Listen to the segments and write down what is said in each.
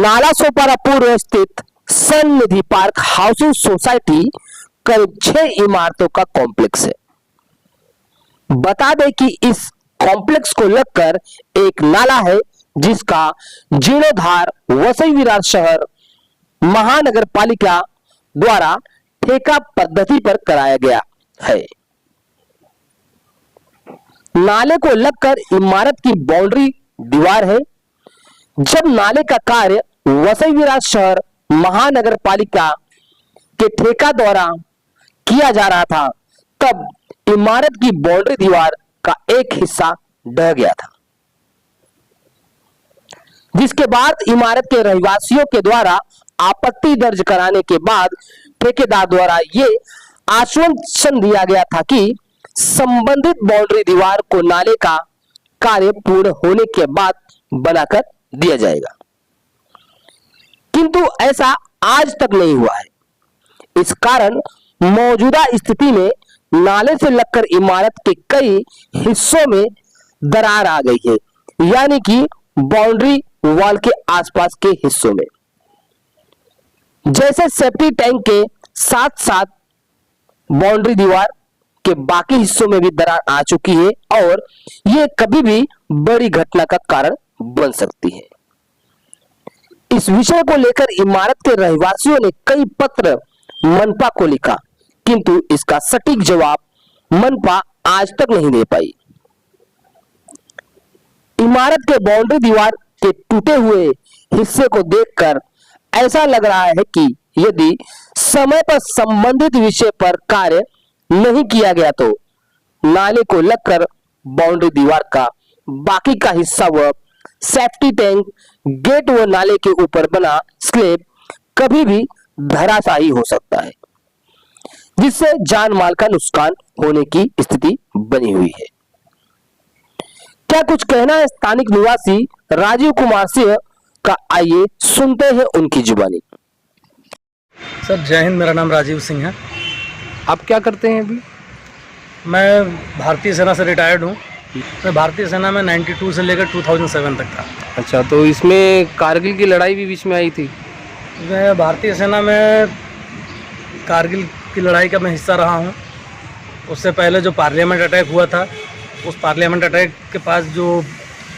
नाला सोपारा पूर्व स्थित सन निधि park housing society करीब 6 इमारतों का कॉम्प्लेक्स है। बता दें कि इस कॉम्प्लेक्स को लगकर एक नाला है जिसका जीर्णोद्धार वसई विरार शहर महानगर पालिका द्वारा ठेका पद्धति पर कराया गया है। नाले को लगकर इमारत की बाउंड्री दीवार है। जब नाले का कार्य वसई विरार शहर महानगर पालिका के ठेका द्वारा किया जा रहा था, तब इमारत की बाउंड्री दीवार का एक हिस्सा ढह गया था, जिसके बाद इमारत के रहवासियों के द्वारा आपत्ति दर्ज कराने के बाद ठेकेदार द्वारा ये आश्वासन दिया गया था कि संबंधित बाउंड्री दीवार को नाले का कार्य पूर्ण होने के बाद बनाकर दिया जाएगा, किंतु ऐसा आज तक नहीं हुआ है। इस कारण मौजूदा स्थिति में नाले से लगकर इमारत के कई हिस्सों में दरार आ गई है, यानी कि बाउंड्री वॉल के आसपास के हिस्सों में। जैसे सेफ्टी टैंक के साथ साथ बाउंड्री दीवार के बाकी हिस्सों में भी दरार आ चुकी है और यह कभी भी बड़ी घटना का कारण बन सकती है। इस विषय को लेकर इमारत के रहवासियों ने कई पत्र मनपा को लिखा, किंतु इसका सटीक जवाब मनपा आज तक नहीं दे पाई। इमारत के बाउंड्री दीवार के टूटे हुए हिस्से को देखकर ऐसा लग रहा है कि यदि समय पर संबंधित विषय पर कार्य नहीं किया गया तो नाले को लगकर बाउंड्री दीवार का बाकी का हिस्सा व सेफ्टी टैंक, गेट व नाले के ऊपर बना स्लैब कभी भी धराशायी हो सकता है, जिससे जान माल का नुकसान होने की स्थिति बनी हुई है। क्या कुछ कहना है स्थानिक निवासी राजीव कुमार सिंह का, आइए सुनते हैं उनकी जुबानी। सर जय हिंद, मेरा नाम राजीव सिंह है। आप क्या करते हैं अभी? मैं भारतीय सेना से रिटायर्ड हूँ। मैं भारतीय सेना में 92 से लेकर 2007 तक था। अच्छा, तो इसमें कारगिल की लड़ाई भी बीच में आई थी? मैं भारतीय सेना में कारगिल की लड़ाई का मैं हिस्सा रहा हूँ। उससे पहले जो पार्लियामेंट अटैक हुआ था, उस पार्लियामेंट अटैक के पास जो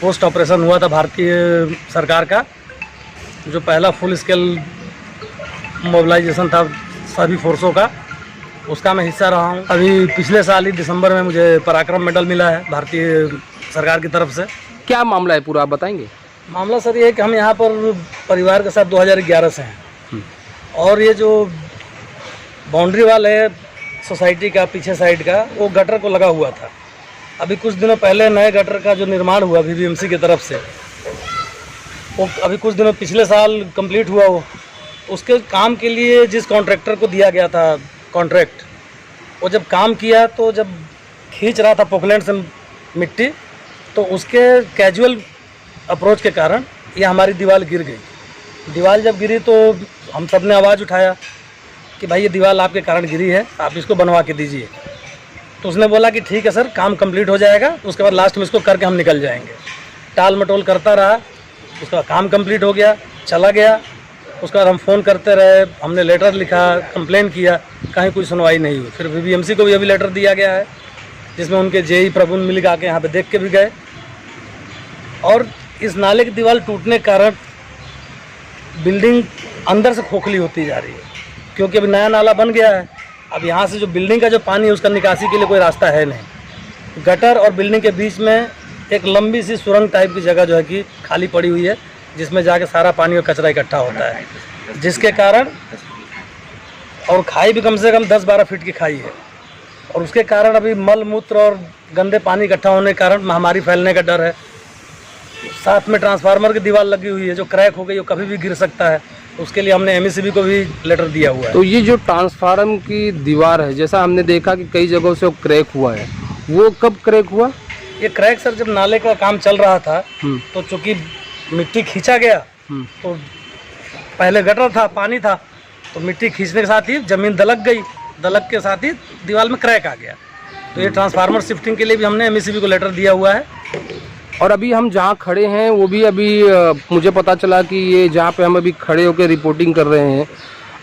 पोस्ट ऑपरेशन हुआ था भारतीय सरकार का, जो पहला फुल स्केल मोबिलाइजेशन था सभी फोर्सों का, उसका मैं हिस्सा रहा हूँ। अभी पिछले साल ही दिसंबर में मुझे पराक्रम मेडल मिला है भारतीय सरकार की तरफ से। क्या मामला है पूरा, आप बताएंगे? मामला सर ये है कि हम यहाँ पर परिवार के साथ 2011 से हैं और ये जो बाउंड्री वाल है सोसाइटी का पीछे साइड का, वो गटर को लगा हुआ था। अभी कुछ दिनों पहले नए गटर का जो निर्माण हुआ VVMC की तरफ से, वो अभी कुछ दिनों पिछले साल कंप्लीट हुआ। वो उसके काम के लिए जिस कॉन्ट्रैक्टर को दिया गया था कॉन्ट्रैक्ट, वो जब काम किया तो जब खींच रहा था पोकलैंड से मिट्टी, तो उसके कैजुअल अप्रोच के कारण ये हमारी दीवार गिर गई। दीवार जब गिरी तो हम सब ने आवाज़ उठाया कि भाई ये दीवार आपके कारण गिरी है, आप इसको बनवा के दीजिए। तो उसने बोला कि ठीक है सर, काम कंप्लीट हो जाएगा, उसके बाद लास्ट में इसको करके हम निकल जाएंगे। टाल मटोल करता रहा, उसका काम कंप्लीट हो गया, चला गया। उसके बाद हम फ़ोन करते रहे, हमने लेटर लिखा, कंप्लेन किया, कहीं कोई सुनवाई नहीं हुई। फिर VVMC को भी अभी लेटर दिया गया है, जिसमें उनके जेई प्रभुन मिल आके यहाँ पे देख के भी गए। और इस नाले की दीवार टूटने के कारण बिल्डिंग अंदर से खोखली होती जा रही है, क्योंकि अभी नया नाला बन गया है। अब यहाँ से जो बिल्डिंग का जो पानी है उसका निकासी के लिए कोई रास्ता है नहीं। गटर और बिल्डिंग के बीच में एक लंबी सी सुरंग टाइप की जगह जो है कि खाली पड़ी हुई है, जिसमें जाके सारा पानी और कचरा इकट्ठा होता है, जिसके कारण, और खाई भी कम से कम 10-12 फीट की खाई है, और उसके कारण अभी मल मूत्र और गंदे पानी इकट्ठा होने के कारण महामारी फैलने का डर है। साथ में ट्रांसफार्मर की दीवार लगी हुई है जो क्रैक हो गई, वो कभी भी गिर सकता है। उसके लिए हमने MECB को भी लेटर दिया हुआ है। तो ये जो ट्रांसफार्मर की दीवार है, जैसा हमने देखा कि कई जगहों से वो क्रैक हुआ है, वो कब क्रैक हुआ? ये क्रैक सर जब नाले का काम चल रहा था, तो चूँकि मिट्टी खींचा गया, तो पहले गटर था, पानी था, तो मिट्टी खींचने के साथ ही ज़मीन दलक गई, दलक के साथ ही दीवार में क्रैक आ गया। तो ये ट्रांसफार्मर शिफ्टिंग के लिए भी हमने MECB को लेटर दिया हुआ है। और अभी हम जहाँ खड़े हैं वो भी अभी मुझे पता चला कि ये जहाँ पे हम अभी खड़े होकर रिपोर्टिंग कर रहे हैं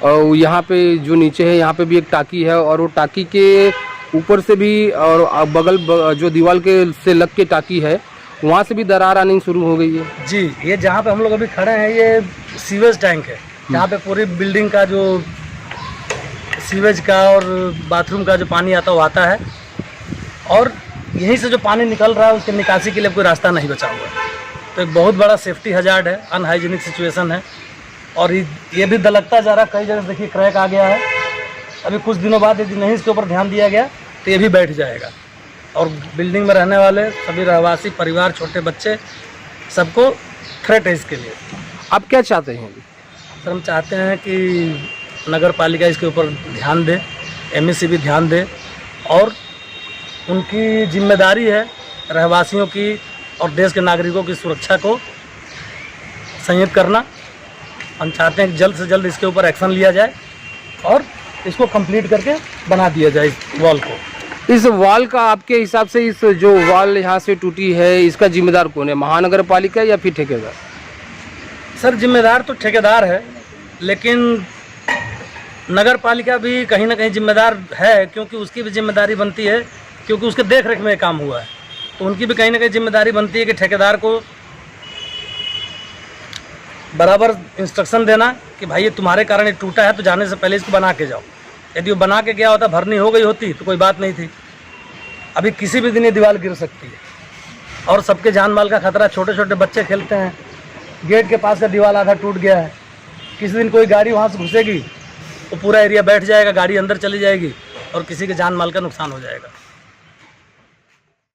और यहाँ पे जो नीचे है यहाँ पे भी एक टाकी है और वो टाकी के ऊपर से भी और जो दीवार के से लग के टाकी है वहाँ से भी दरार आनी शुरू हो गई है। जी, ये जहाँ पे हम लोग अभी खड़े हैं ये सीवेज टैंक है, यहाँ पे पूरी बिल्डिंग का जो सीवेज का और बाथरूम का जो पानी आता है वो आता है और यहीं से जो पानी निकल रहा है उसके निकासी के लिए कोई रास्ता नहीं बचा हुआ है। तो एक बहुत बड़ा सेफ्टी हजार्ड है, अनहाइजीनिक सिचुएशन है और ये भी दलकता जा रहा है। कई जगह देखिए क्रैक आ गया है। अभी कुछ दिनों बाद यदि नहीं इसके ऊपर ध्यान दिया गया तो ये भी बैठ जाएगा और बिल्डिंग में रहने वाले सभी रहवासी परिवार, छोटे बच्चे, सबको थ्रेट है इसके लिए। आप क्या चाहते हैं? सर हम चाहते हैं कि नगर पालिका इसके ऊपर ध्यान दे, एमएससी भी ध्यान दे और उनकी जिम्मेदारी है रहवासियों की और देश के नागरिकों की सुरक्षा को संयत करना। हम चाहते हैं कि जल्द से जल्द इसके ऊपर एक्शन लिया जाए और इसको कंप्लीट करके बना दिया जाए इस वॉल को। इस वॉल का आपके हिसाब से इस जो वॉल यहाँ से टूटी है इसका जिम्मेदार कौन है, महानगर पालिका या फिर ठेकेदार? सर जिम्मेदार तो ठेकेदार है लेकिन नगर पालिका भी कहीं ना कहीं जिम्मेदार है क्योंकि उसकी भी जिम्मेदारी बनती है क्योंकि उसके देख रेख में काम हुआ है। तो उनकी भी कहीं ना कहीं जिम्मेदारी बनती है कि ठेकेदार को बराबर इंस्ट्रक्शन देना कि भाई ये तुम्हारे कारण ये टूटा है तो जाने से पहले इसको बना के जाओ। यदि वो बना के गया होता, भरनी हो गई होती तो कोई बात नहीं थी। अभी किसी भी दिन ये दीवार गिर सकती है और सबके जान माल का खतरा। छोटे छोटे बच्चे खेलते हैं, गेट के पास का दीवार आधा टूट गया है। किसी दिन कोई गाड़ी वहाँ से घुसेगी तो पूरा एरिया बैठ जाएगा, गाड़ी अंदर चली जाएगी और किसी के जान माल का नुकसान हो जाएगा।